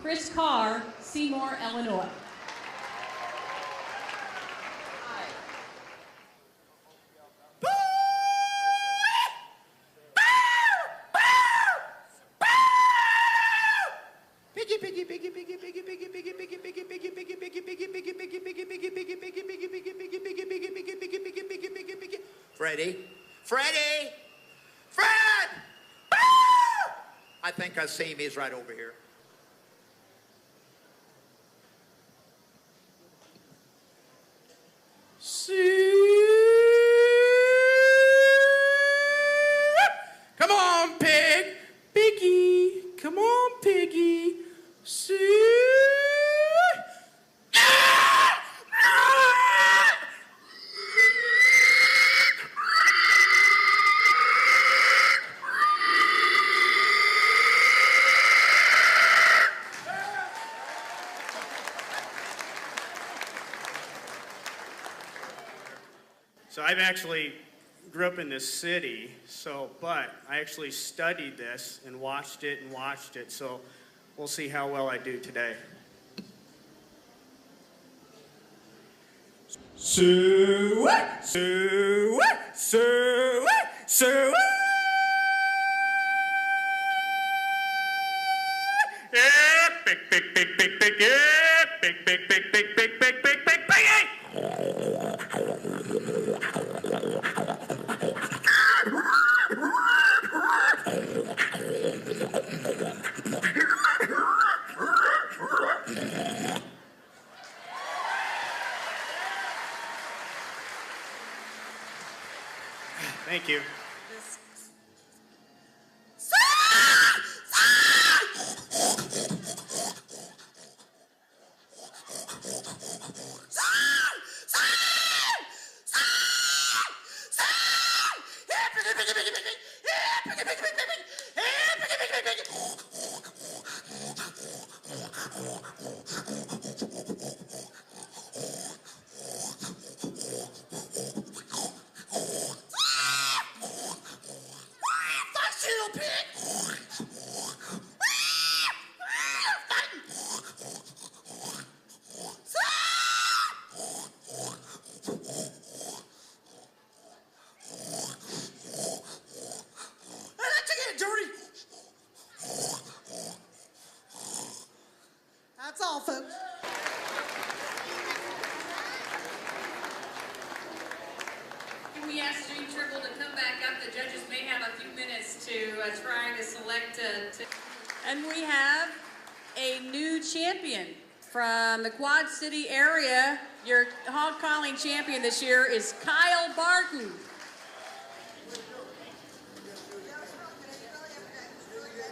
Chris Carr, Seymour, Illinois. Freddie, Freddie, Fred! I think I see him. He's right over here. Come on, pig. Piggy. Come on, piggy. So I've actually grew up in this city, but I actually studied this and watched it, so we'll see how well I do today. Yeah, big, yeah, big, Thank you. That's all, folks. Can we ask Gene Tribble to come back up? The judges may have a few minutes to try to select. And we have a new champion from the Quad City area. Your hog calling champion this year is Kyle Barton.